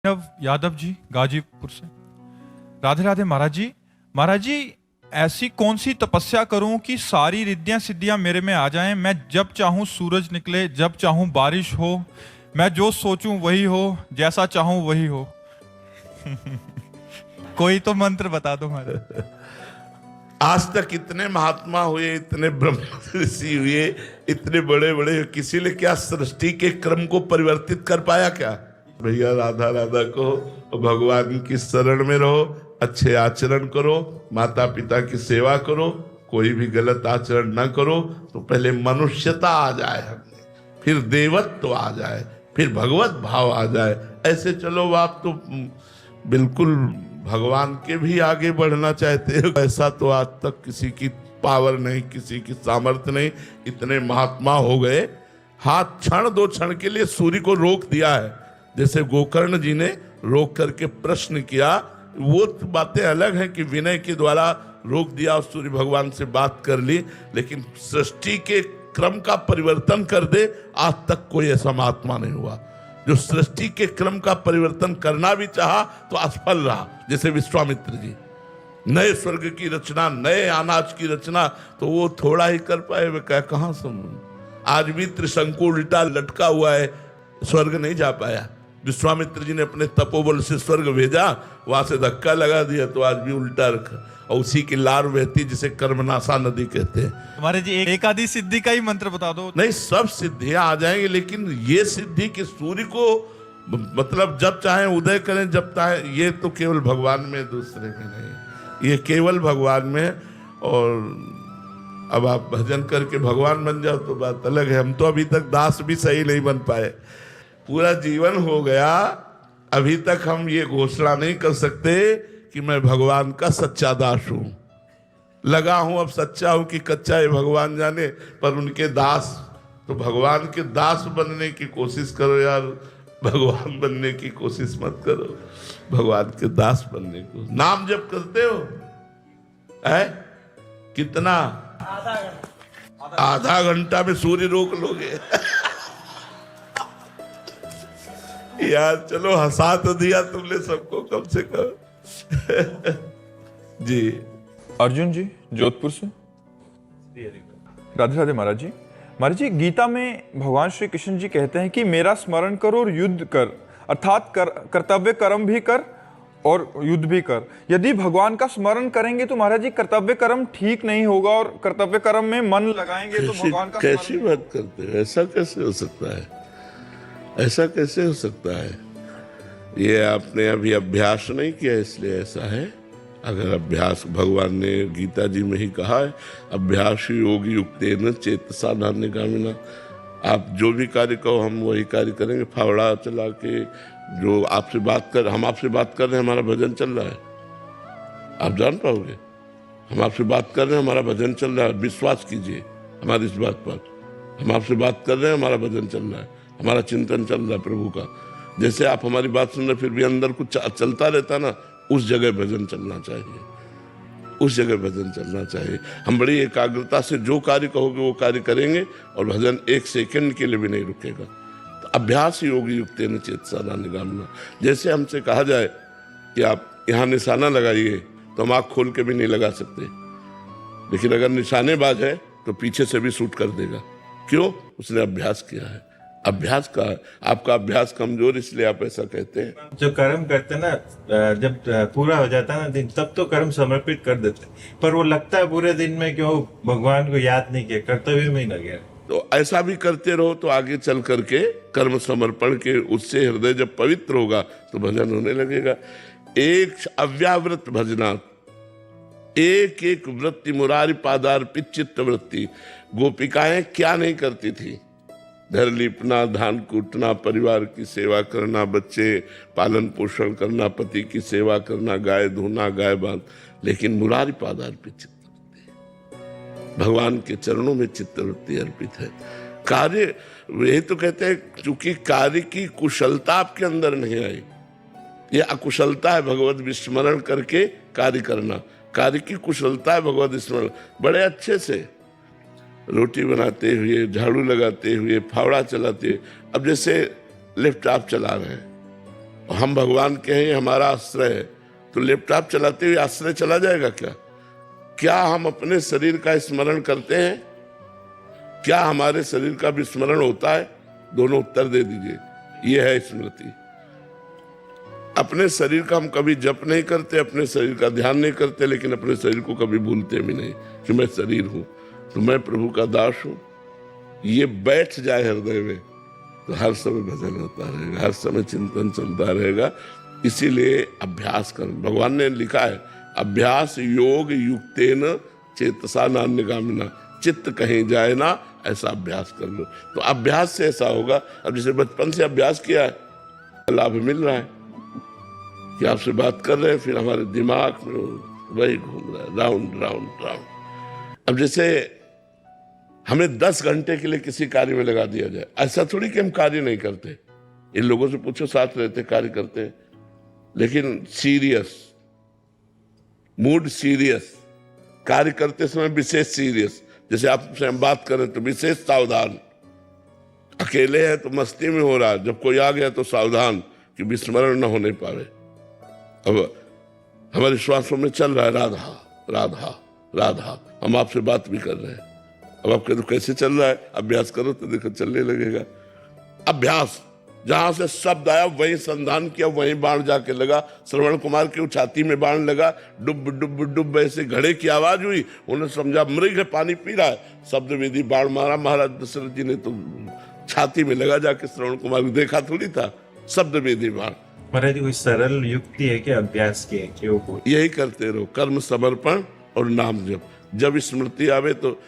अभिनव यादव जी गाजीपुर से। राधे राधे महाराज जी। महाराज जी, ऐसी कौन सी तपस्या करूं कि सारी रिद्धियां सिद्धियां मेरे में आ जाएं। मैं जब चाहूं सूरज निकले, जब चाहूं बारिश हो, मैं जो सोचूं वही हो, जैसा चाहूं वही हो। कोई तो मंत्र बता दो महाराज। आज तक इतने महात्मा हुए, इतने ब्रह्म ऋषि हुए, इतने बड़े बड़े, किसी ने क्या सृष्टि के क्रम को परिवर्तित कर पाया क्या? भैया राधा राधा को, भगवान की शरण में रहो, अच्छे आचरण करो, माता पिता की सेवा करो, कोई भी गलत आचरण ना करो, तो पहले मनुष्यता आ जाए हमने, फिर देवत्व आ जाए, फिर भगवत भाव आ जाए। ऐसे चलो आप तो बिल्कुल भगवान के भी आगे बढ़ना चाहते हो। ऐसा तो आज तक किसी की पावर नहीं, किसी की सामर्थ्य नहीं। इतने महात्मा हो गए, हाथ क्षण दो क्षण के लिए सूर्य को रोक दिया है। जैसे गोकर्ण जी ने रोक करके प्रश्न किया, वो बातें अलग हैं कि विनय के द्वारा रोक दिया और सूर्य भगवान से बात कर ली, लेकिन सृष्टि के क्रम का परिवर्तन कर दे, आज तक कोई ऐसा महात्मा नहीं हुआ। जो सृष्टि के क्रम का परिवर्तन करना भी चाहा तो असफल रहा। जैसे विश्वामित्र जी, नए स्वर्ग की रचना, नए अनाज की रचना, तो वो थोड़ा ही कर पाए, वे कहां समझ। आज भी त्रिशंकु उल्टा लटका हुआ है, स्वर्ग नहीं जा पाया। विश्वामित्र जी ने अपने तपोबल से स्वर्ग भेजा, वहां से धक्का लगा दिया तो आज भी उल्टा रखा, और उसी की लार बहती जिसे कर्मनाशा नदी कहते हैं। हमारे जी एक आदि सिद्धि का ही मंत्र बता दो। नहीं, सब सिद्धियां आ जाएंगी, लेकिन ये सिद्धि कि सूर्य को मतलब जब चाहे उदय करें, जब चाहे, ये तो केवल भगवान में, दूसरे में नहीं, ये केवल भगवान में। और अब आप भजन करके भगवान बन जाओ तो बात अलग है। हम तो अभी तक दास भी सही नहीं बन पाए, पूरा जीवन हो गया, अभी तक हम ये घोषणा नहीं कर सकते कि मैं भगवान का सच्चा दास हूं। लगा हूं अब सच्चा हूं कि कच्चा, ये भगवान जाने, पर उनके दास। तो भगवान के दास बनने की कोशिश करो यार, भगवान बनने की कोशिश मत करो, भगवान के दास बनने को। नाम जब करते हो है कितना, आधा घंटा में सूर्य रोक लोगे। यार चलो, हंसा तो दिया तुमने सबको कम से कम। जी अर्जुन जी जोधपुर से। राधे राधे महाराज जी। महाराज जी, गीता में भगवान श्री कृष्ण जी कहते हैं कि मेरा स्मरण करो और युद्ध कर, अर्थात कर्तव्य कर्म भी कर और युद्ध भी कर। यदि भगवान का स्मरण करेंगे तो महाराज जी कर्तव्य कर्म ठीक नहीं होगा, और कर्तव्य कर्म में मन लगाएंगे तो भगवान का कैसी बात करते हो? ऐसा कैसे हो सकता है? ऐसा कैसे हो सकता है? ये आपने अभी अभ्यास नहीं किया इसलिए ऐसा है। अगर अभ्यास, भगवान ने गीता जी में ही कहा है, अभ्यास योग युक्तेन चेतसा नान्यगामिना। आप जो भी कार्य कहो हम वही कार्य करेंगे। फावड़ा चला के जो आपसे बात कर, हम आपसे बात कर रहे हैं, हमारा भजन चल रहा है, आप जान पाओगे। हम आपसे बात कर रहे हैं, हमारा भजन चल रहा है, विश्वास कीजिए हमारी इस बात पर। हम आपसे बात कर रहे हैं, हमारा भजन चल रहा है, हमारा चिंतन चल रहा है प्रभु का। जैसे आप हमारी बात सुन रहे फिर भी अंदर कुछ चलता रहता ना, उस जगह भजन चलना चाहिए, उस जगह भजन चलना चाहिए। हम बड़ी एकाग्रता से जो कार्य कहोगे वो कार्य करेंगे, और भजन एक सेकंड के लिए भी नहीं रुकेगा। तो अभ्यास योग युक्तेन चेतसा नान्यगामिना। जैसे हमसे कहा जाए कि आप यहाँ निशाना लगाइए, तो हम आँख खोल के भी नहीं लगा सकते, लेकिन अगर निशानेबाज है तो पीछे से भी शूट कर देगा। क्यों? उसने अभ्यास किया है। अभ्यास का, आपका अभ्यास कमजोर इसलिए आप ऐसा कहते हैं। जो कर्म करते हैं ना, जब पूरा हो जाता है ना दिन, तब तो कर्म समर्पित कर देते हैं, पर वो लगता है पूरे दिन में क्यों भगवान को याद नहीं किया, कर्तव्य में ही लगे। तो ऐसा भी करते रहो तो आगे चल करके कर्म समर्पण के उससे हृदय जब पवित्र होगा तो भजन होने लगेगा। एक अव्यावृत भजना, एक एक वृत्ति मुरारी पादार्पित चित्त वृत्ति। गोपिकाएं क्या नहीं करती थी? घर लिपना, धान कूटना, परिवार की सेवा करना, बच्चे पालन पोषण करना, पति की सेवा करना, गाय धोना, गाय बांध, लेकिन मुरारी पादार्पित चित्तवृत्ति, भगवान के चरणों में चित्तवृत्ति अर्पित है। कार्य, यही तो कहते हैं, चूंकि कार्य की कुशलता आपके अंदर नहीं आई, ये अकुशलता है भगवत विस्मरण करके कार्य करना। कार्य की कुशलता है भगवत विस्मरण। बड़े अच्छे से रोटी बनाते हुए, झाड़ू लगाते हुए, फावड़ा चलाते हुए, अब जैसे लिफ्ट आप चला रहे हैं, हम भगवान के हैं, हमारा आश्रय है, तो लैपटॉप चलाते हुए आश्रय चला जाएगा क्या? क्या हम अपने शरीर का स्मरण करते हैं? क्या हमारे शरीर का भी स्मरण होता है? दोनों उत्तर दे दीजिए। यह है स्मृति। अपने शरीर का हम कभी जप नहीं करते, अपने शरीर का ध्यान नहीं करते, लेकिन अपने शरीर को कभी भूलते भी नहीं कि मैं शरीर हूं, तो मैं प्रभु का दास हूं। ये बैठ जाए हृदय में तो हर समय भजन होता रहेगा, हर समय चिंतन चलता रहेगा। इसीलिए अभ्यास कर, भगवान ने लिखा है अभ्यास योग युक्तेन चेतसा नान्यगामिना, चित्त कहीं जाए ना, ऐसा अभ्यास कर लो। तो अभ्यास से ऐसा होगा। अब जैसे बचपन से अभ्यास किया है, लाभ मिल रहा है कि आपसे बात कर रहे हैं, फिर हमारे दिमाग में वही घूम रहा है, राउंड राउंड राउंड। अब जैसे हमें 10 घंटे के लिए किसी कार्य में लगा दिया जाए, ऐसा थोड़ी कि हम कार्य नहीं करते। इन लोगों से पूछो, साथ रहते, कार्य करते हैं, लेकिन सीरियस, मूड सीरियस, कार्य करते समय विशेष सीरियस। जैसे आपसे हम बात करें तो विशेष सावधान, अकेले हैं तो मस्ती में हो रहा है, जब कोई आ गया तो सावधान कि विस्मरण न होने पावे। अब हमारे श्वासों में चल रहा है राधा राधा राधा, हम आपसे बात भी कर रहे हैं। अब आप कहते कैसे चल रहा है? अभ्यास करो तो देखो चलने लगेगा। अभ्यास, जहां से शब्द आया वहीं संधान किया, वहीं बाण जाके लगा। श्रवण कुमार की छाती में बाण लगा, डुब डुब डुब ऐसे घड़े की आवाज हुई, उन्होंने समझा मृग है, पानी पी रहा है। शब्द विधि बाण मारा, महाराज दशरथ जी ने तो छाती में लगा जाके श्रवण कुमार को, देखा थोड़ी था, शब्द विधि बाण। महाराज जी कोई सरल युक्ति है क्या अभ्यास की? यही करते रहो, कर्म समर्पण और नाम जप। जब स्मृति आवे तो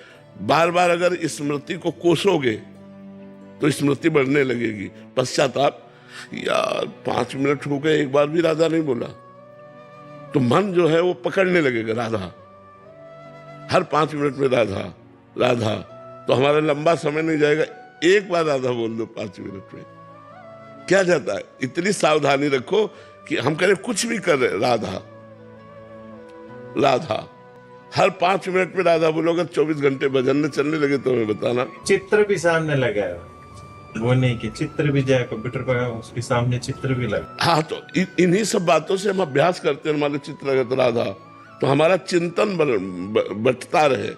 बार बार अगर स्मृति को कोसोगे तो स्मृति बढ़ने लगेगी। पश्चाताप, यार 5 मिनट हो गए, एक बार भी राधा नहीं बोला, तो मन जो है वो पकड़ने लगेगा राधा, हर 5 मिनट में राधा राधा, तो हमारा लंबा समय नहीं जाएगा। एक बार राधा बोल दो 5 मिनट में, क्या जाता है? इतनी सावधानी रखो कि हम कह रहे कुछ भी कर रहे, राधा राधा, हर 5 मिनट में राधा बोलो। अगर 24 घंटे भजन में चलने लगे तो हमें बताना। चित्र भी सामने लगा है, वो नहीं कि चित्र भी जाए कंप्यूटर पर, उसके सामने चित्र भी लगा। हाँ, तो इन्हीं सब बातों से हम अभ्यास करते हैं। हमारे चित्र लगे तो राधा, तो हमारा चिंतन बटता रहे,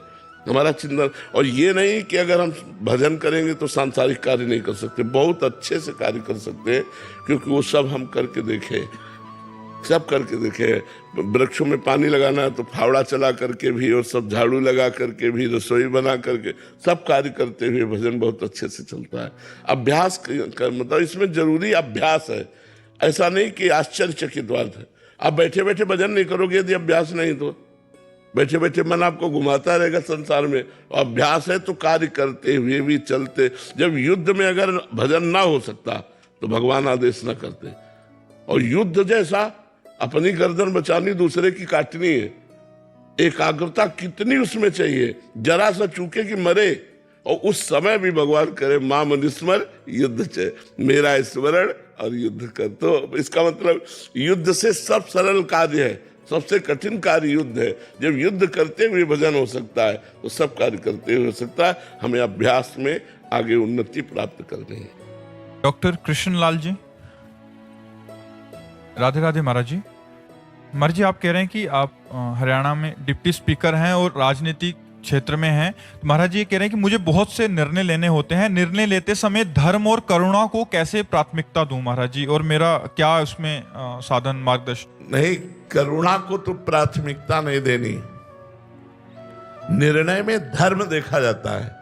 हमारा चिंतन। और ये नहीं कि अगर हम भजन करेंगे तो सांसारिक कार्य नहीं कर सकते, बहुत अच्छे से कार्य कर सकते हैं, क्योंकि वो सब हम करके देखे, सब करके देखे। वृक्षों में पानी लगाना है तो फावड़ा चला करके भी, और सब झाड़ू लगा करके भी, रसोई बना करके, सब कार्य करते हुए भजन बहुत अच्छे से चलता है। अभ्यास मतलब इसमें जरूरी अभ्यास है, ऐसा नहीं कि आश्चर्यचकित बात है। आप बैठे बैठे भजन नहीं करोगे यदि अभ्यास नहीं, तो बैठे बैठे मन आपको घुमाता रहेगा संसार में। अभ्यास है तो कार्य करते हुए भी चलते। जब युद्ध में अगर भजन ना हो सकता तो भगवान आदेश ना करते। और युद्ध जैसा अपनी गर्दन बचानी, दूसरे की काटनी है, एकाग्रता कितनी उसमें चाहिए, जरा सा चूके कि मरे। और उस समय भी भगवान करे माम निस्मर युद्ध चे, मेरा स्मरण और युद्ध कर। तो इसका मतलब युद्ध से सब सरल कार्य है, सबसे कठिन कार्य युद्ध है। जब युद्ध करते हुए भजन हो सकता है तो सब कार्य करते हुए हो सकता है। हमें अभ्यास में आगे उन्नति प्राप्त करनी है। डॉक्टर कृष्णलाल जी, राधे राधे महाराज जी। महाराज जी, आप कह रहे हैं कि आप हरियाणा में डिप्टी स्पीकर हैं और राजनीतिक क्षेत्र में हैं। तो महाराज जी ये कह रहे हैं कि मुझे बहुत से निर्णय लेने होते हैं, निर्णय लेते समय धर्म और करुणा को कैसे प्राथमिकता दूं महाराज जी, और मेरा क्या उसमें साधन मार्गदर्शन? नहीं, करुणा को तो प्राथमिकता नहीं देनी। निर्णय में धर्म देखा जाता है,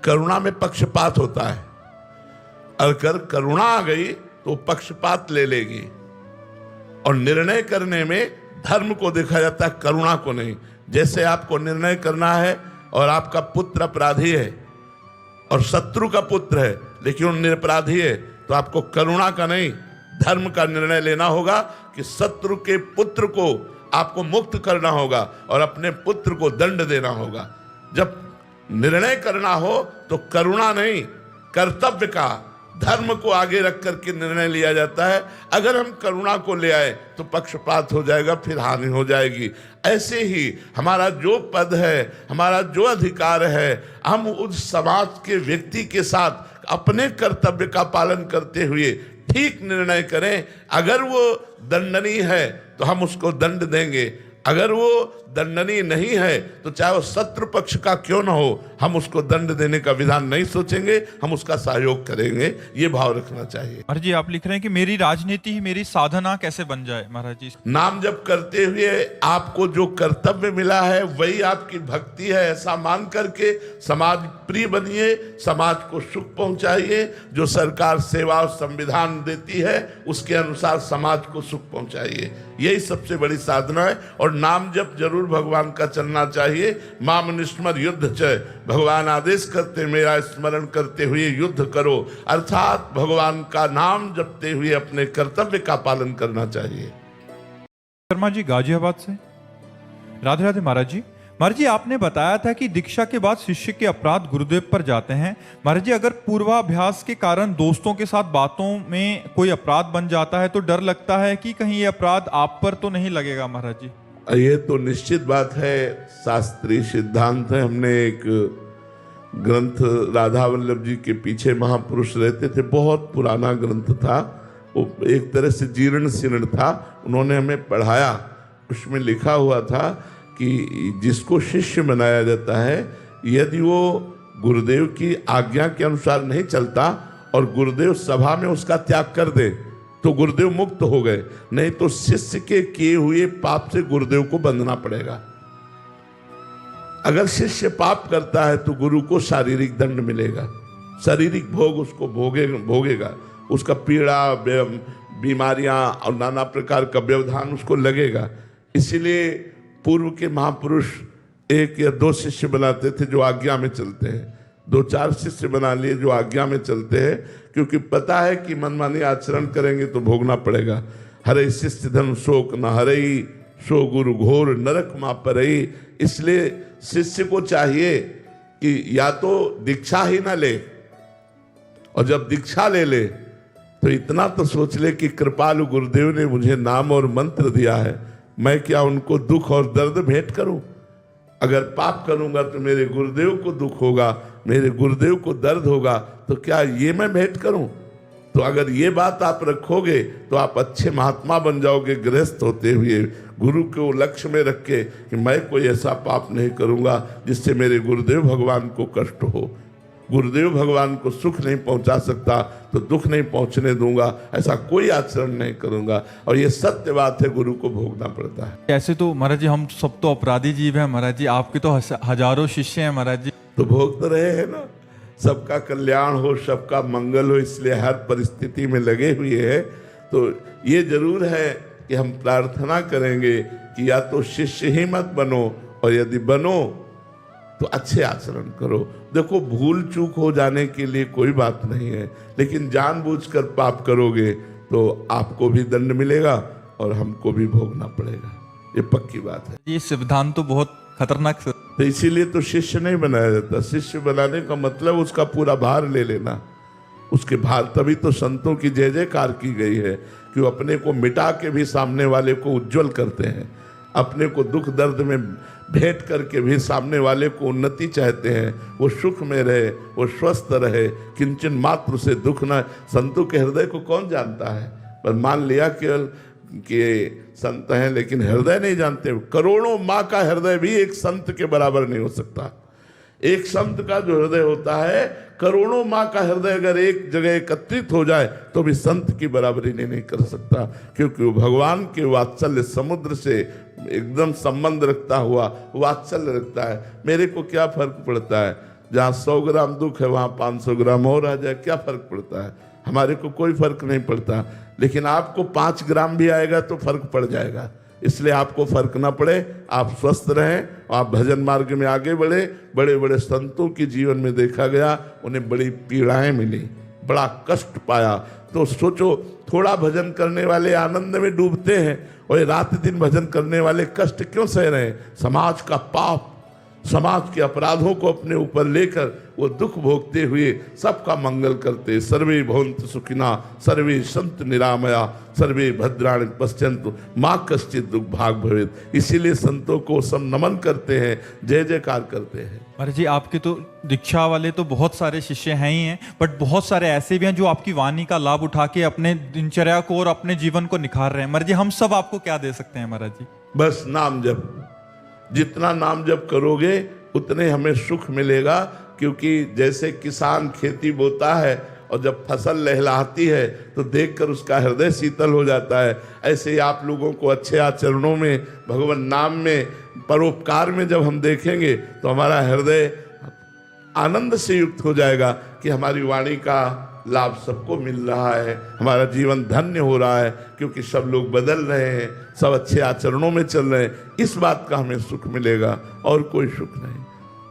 करुणा में पक्षपात होता है। अगर करुणा आ गई तो पक्षपात ले लेगी। और निर्णय करने में धर्म को देखा जाता है, करुणा को नहीं। जैसे आपको निर्णय करना है और आपका पुत्र अपराधी है और शत्रु का पुत्र है लेकिन वो निरपराधी है, तो आपको करुणा का नहीं धर्म का निर्णय लेना होगा कि शत्रु के पुत्र को आपको मुक्त करना होगा और अपने पुत्र को दंड देना होगा। जब निर्णय करना हो तो करुणा नहीं, कर्तव्य का, धर्म को आगे रख करके निर्णय लिया जाता है। अगर हम करुणा को ले आए तो पक्षपात हो जाएगा, फिर हानि हो जाएगी। ऐसे ही हमारा जो पद है, हमारा जो अधिकार है, हम उस समाज के व्यक्ति के साथ अपने कर्तव्य का पालन करते हुए ठीक निर्णय करें। अगर वो दंडनीय है तो हम उसको दंड देंगे, अगर वो दंडनीय नहीं है तो चाहे वो शत्रु पक्ष का क्यों ना हो, हम उसको दंड देने का विधान नहीं सोचेंगे, हम उसका सहयोग करेंगे। ये भाव रखना चाहिए। महाराज जी आप लिख रहे हैं कि मेरी राजनीति ही मेरी साधना कैसे बन जाए। महाराज जी नाम जप करते हुए आपको जो कर्तव्य मिला है वही आपकी भक्ति है, ऐसा मान करके समाज प्रिय बनिए, समाज को सुख पहुंचाइए। जो सरकार सेवा और संविधान देती है उसके अनुसार समाज को सुख पहुंचाइए, यही सबसे बड़ी साधना है। और नाम जप जरूर भगवान का चलना चाहिए। माम निस्मर युद्ध च, भगवान आदेश करते मेरा स्मरण करते हुए युद्ध करो, अर्थात भगवान का नाम जपते हुए अपने कर्तव्य का पालन करना चाहिए। शर्मा जी गाजियाबाद से, राधे राधे महाराज जी। महाराज जी आपने बताया था कि दीक्षा के बाद शिष्य के अपराध गुरुदेव पर जाते हैं। महाराज जी अगर पूर्वाभ्यास के कारण दोस्तों के साथ बातों में कोई अपराध बन जाता है तो डर लगता है कि कहीं ये अपराध आप पर तो नहीं लगेगा। महाराज जी ये तो निश्चित बात है, शास्त्रीय सिद्धांत है। हमने एक ग्रंथ राधा वल्लभ जी के पीछे महापुरुष रहते थे, बहुत पुराना ग्रंथ था, वो एक तरह से जीर्ण शीर्ण था, उन्होंने हमें पढ़ाया। उसमें लिखा हुआ था कि जिसको शिष्य बनाया जाता है यदि वो गुरुदेव की आज्ञा के अनुसार नहीं चलता और गुरुदेव सभा में उसका त्याग कर दे तो गुरुदेव मुक्त हो गए, नहीं तो शिष्य के किए हुए पाप से गुरुदेव को बंधना पड़ेगा। अगर शिष्य पाप करता है तो गुरु को शारीरिक दंड मिलेगा, शारीरिक भोग उसको भोगेगा, उसका पीड़ा बीमारियां और नाना प्रकार का व्यवधान उसको लगेगा। इसीलिए पूर्व के महापुरुष एक या दो शिष्य बनाते थे जो आज्ञा में चलते हैं, 2-4 शिष्य बना लिए जो आज्ञा में चलते हैं, क्योंकि पता है कि मनमानी आचरण करेंगे तो भोगना पड़ेगा। हरे शिष्य धन शोक न हरई, सो गुरु घोर नरक मा परई। इसलिए शिष्य को चाहिए कि या तो दीक्षा ही ना ले, और जब दीक्षा ले ले तो इतना तो सोच ले कि कृपालु गुरुदेव ने मुझे नाम और मंत्र दिया है, मैं क्या उनको दुख और दर्द भेंट करूं? अगर पाप करूंगा तो मेरे गुरुदेव को दुख होगा, मेरे गुरुदेव को दर्द होगा, तो क्या ये मैं भेंट करूं? तो अगर ये बात आप रखोगे तो आप अच्छे महात्मा बन जाओगे, गृहस्थ होते हुए गुरु को लक्ष्य में रख के कि मैं कोई ऐसा पाप नहीं करूंगा जिससे मेरे गुरुदेव भगवान को कष्ट हो। गुरुदेव भगवान को सुख नहीं पहुंचा सकता तो दुख नहीं पहुंचने दूंगा, ऐसा कोई आचरण नहीं करूंगा। और ये सत्य बात है, गुरु को भोगना पड़ता है। ऐसे तो महाराज जी हम सब तो अपराधी जीव हैं महाराज जी, आपके तो हजारों शिष्य हैं महाराज जी। तो भोग तो रहे हैं ना, सबका कल्याण हो, सबका मंगल हो, इसलिए हर परिस्थिति में लगे हुए हैं। तो ये जरूर है कि हम प्रार्थना करेंगे कि या तो शिष्य ही मत बनो, और यदि बनो तो अच्छे आचरण करो। देखो भूल चूक हो जाने के लिए कोई बात नहीं है, लेकिन जानबूझकर पाप करोगे तो आपको भी दंड मिलेगा और हमको भी भोगना पड़ेगा, ये पक्की बात है। ये सिद्धांत तो बहुत खतरनाक। तो इसीलिए तो शिष्य नहीं बनाया जाता। शिष्य बनाने का मतलब उसका पूरा भार ले लेना, उसके भार। तभी तो संतों की जय जयकार की गई है कि वो अपने को मिटा के भी सामने वाले को उज्जवल करते हैं, अपने को दुख दर्द में भेंट करके भी सामने वाले को उन्नति चाहते हैं, वो सुख में रहे, वो स्वस्थ रहे, किंचन मात्र से दुख न। संतों के हृदय को कौन जानता है? पर मान लिया केवल कि संत हैं लेकिन हृदय नहीं जानते। करोड़ों माँ का हृदय भी एक संत के बराबर नहीं हो सकता। एक संत का जो हृदय होता है, करोड़ों माँ का हृदय अगर एक जगह एकत्रित हो जाए तो भी संत की बराबरी नहीं कर सकता, क्योंकि वो भगवान के वात्सल्य समुद्र से एकदम संबंध रखता हुआ वात्सल्य रखता है। मेरे को क्या फर्क पड़ता है, जहाँ 100 ग्राम दुख है वहाँ 500 ग्राम और आ जाए, क्या फर्क पड़ता है? हमारे को कोई फर्क नहीं पड़ता, लेकिन आपको 5 ग्राम भी आएगा तो फर्क पड़ जाएगा। इसलिए आपको फर्क ना पड़े, आप स्वस्थ रहें, आप भजन मार्ग में आगे बढ़े। बड़े बड़े संतों के जीवन में देखा गया, उन्हें बड़ी पीड़ाएं मिली, बड़ा कष्ट पाया। तो सोचो, थोड़ा भजन करने वाले आनंद में डूबते हैं और रात दिन भजन करने वाले कष्ट क्यों सह रहे हैं? समाज का पाप, समाज के अपराधों को अपने ऊपर लेकर वो दुख भोगते हुए सबका मंगल करते। सर्वे भवन्तु सुखिना सर्वे सन्तु निरामया सर्वे भद्राणि पश्यन्तु माँ कश्चित् दुर्भाग् भवेत्। इसीलिए संतों को सब नमन करते हैं, जय जयकार करते हैं। महाराज जी, आपके तो दीक्षा वाले तो बहुत सारे शिष्य हैं ही हैं, बट बहुत सारे ऐसे भी हैं जो आपकी वाणी का लाभ उठा के अपने दिनचर्या को और अपने जीवन को निखार रहे हैं। महाराज जी, हम सब आपको क्या दे सकते हैं महाराज जी? बस नाम जप, जितना नाम जप करोगे उतने हमें सुख मिलेगा। क्योंकि जैसे किसान खेती बोता है और जब फसल लहलहाती है तो देखकर उसका हृदय शीतल हो जाता है, ऐसे ही आप लोगों को अच्छे आचरणों में, भगवान नाम में, परोपकार में जब हम देखेंगे तो हमारा हृदय आनंद से युक्त हो जाएगा कि हमारी वाणी का लाभ सबको मिल रहा है, हमारा जीवन धन्य हो रहा है, क्योंकि सब लोग बदल रहे हैं, सब अच्छे आचरणों में चल रहे हैं। इस बात का हमें सुख मिलेगा और कोई सुख नहीं।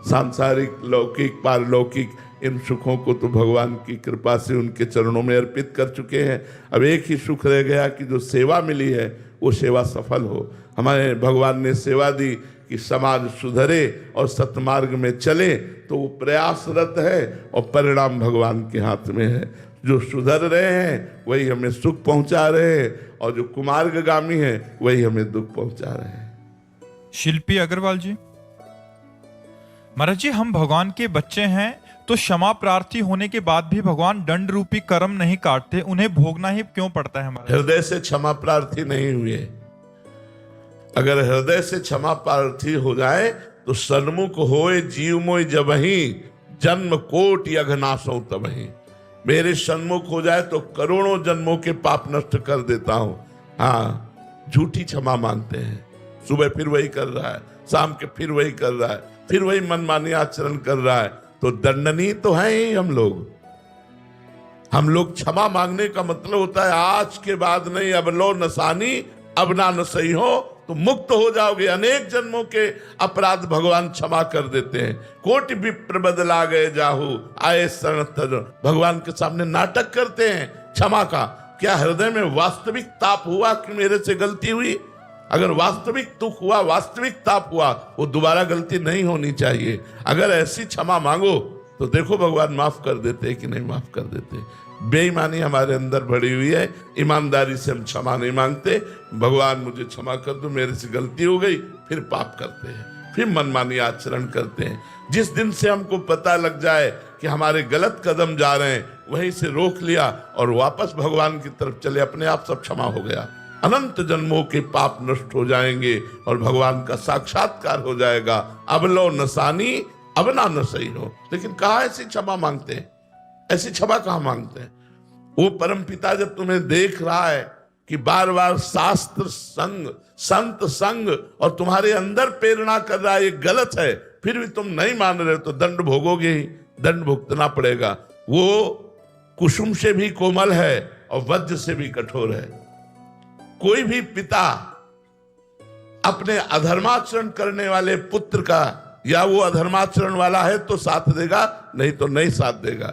सांसारिक, लौकिक, पारलौकिक इन सुखों को तो भगवान की कृपा से उनके चरणों में अर्पित कर चुके हैं। अब एक ही सुख रह गया कि जो सेवा मिली है वो सेवा सफल हो। हमारे भगवान ने सेवा दी कि समाज सुधरे और सतमार्ग में चले, तो वो प्रयासरत है और परिणाम भगवान के हाथ में है। जो सुधर रहे हैं वही हमें सुख पहुंचा रहे हैं और जो कुमार्गगामी है वही हमें दुख पहुंचा रहे हैं। शिल्पी अग्रवाल जी, महाराज जी, हम भगवान के बच्चे हैं तो क्षमा प्रार्थी होने के बाद भी भगवान दंड रूपी कर्म नहीं काटते, उन्हें भोगना ही क्यों पड़ता है? हमारे हृदय से क्षमा प्रार्थी नहीं हुए। अगर हृदय से क्षमा प्रार्थी हो जाए तो सन्मुख होए जीव मोय जबहि जन्म कोटि अघनासों तबहि। मेरे सन्मुख हो जाए तो करोड़ों जन्मों के पाप नष्ट कर देता हूं। हाँ, झूठी क्षमा मांगते हैं, सुबह फिर वही कर रहा है, शाम के फिर वही कर रहा है, फिर वही मनमानी आचरण कर रहा है, तो दंडनीय तो है ही हम लोग। हम लोग क्षमा मांगने का मतलब होता है आज के बाद नहीं, अब लो नसानी अब ना नसई हो, तो मुक्त हो जाओगे। अनेक जन्मों के अपराध भगवान क्षमा कर देते हैं। कोटि विप्र बदला गए जाहू आए शरण तज। भगवान के सामने नाटक करते हैं क्षमा का। क्या हृदय में वास्तविक ताप हुआ कि मेरे से गलती हुई? अगर वास्तविक दुख हुआ, वास्तविक ताप हुआ, वो दोबारा गलती नहीं होनी चाहिए। अगर ऐसी क्षमा मांगो तो देखो भगवान माफ कर देते कि नहीं माफ कर देते। बेईमानी हमारे अंदर भरी हुई है, ईमानदारी से हम क्षमा नहीं मांगते। भगवान मुझे क्षमा कर दो, मेरे से गलती हो गई, फिर पाप करते हैं, फिर मनमानी आचरण करते हैं। जिस दिन से हमको पता लग जाए कि हमारे गलत कदम जा रहे हैं, वहीं से रोक लिया और वापस भगवान की तरफ चले, अपने आप सब क्षमा हो गया। अनंत जन्मों के पाप नष्ट हो जाएंगे और भगवान का साक्षात्कार हो जाएगा। अब लो नसानी अब ना नसई हो। लेकिन कहाँ ऐसी क्षमा मांगते हैं? ऐसी क्षमा कहाँ मांगते हैं? वो परम पिता जब तुम्हें देख रहा है कि बार बार शास्त्र संग, संत संग और तुम्हारे अंदर प्रेरणा कर रहा है ये गलत है, फिर भी तुम नहीं मान रहे, तो दंड भोगोगे ही, दंड भुगतना पड़ेगा। वो कुसुम से भी कोमल है और वज्र से भी कठोर है। कोई भी पिता अपने अधर्माचरण करने वाले पुत्र का, या वो अधर्माचरण वाला है तो साथ देगा, नहीं तो नहीं साथ देगा।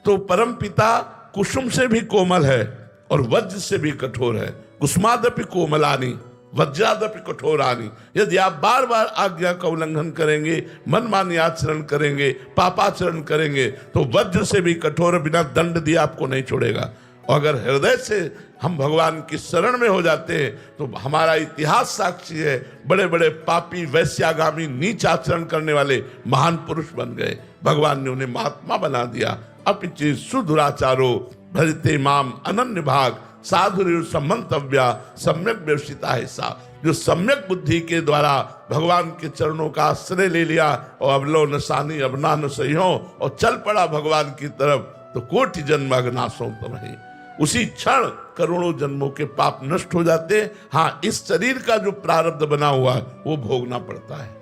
तो परम पिता कुसुम से भी कोमल है और वज्र से भी कठोर है। कुसुमादपि कोमलानी वज्रादपि कठोरानी। यदि आप बार बार आज्ञा का उल्लंघन करेंगे, मनमानी आचरण करेंगे, पापाचरण करेंगे, तो वज्र से भी कठोर, बिना दंड दिए आपको नहीं छोड़ेगा। और अगर हृदय से हम भगवान की शरण में हो जाते हैं तो हमारा इतिहास साक्षी है, बड़े बड़े पापी, वैश्यागामी, नीच आचरण करने वाले महान पुरुष बन गए, भगवान ने उन्हें महात्मा बना दिया। अपिचि सुदुराचारो भजते माम अनन्य भाग साधुर सम्मंतव्या सम्यक व्यवसिता है सा। जो सम्यक बुद्धि के द्वारा भगवान के चरणों का आश्रय ले लिया और अब लो नसानी अब ना नसई हो और चल पड़ा भगवान की तरफ, तो कोटि जन्म अघनासों तुम्हें, उसी क्षण करोड़ों जन्मों के पाप नष्ट हो जाते हैं। हाँ, इस शरीर का जो प्रारब्ध बना हुआ है वो भोगना पड़ता है।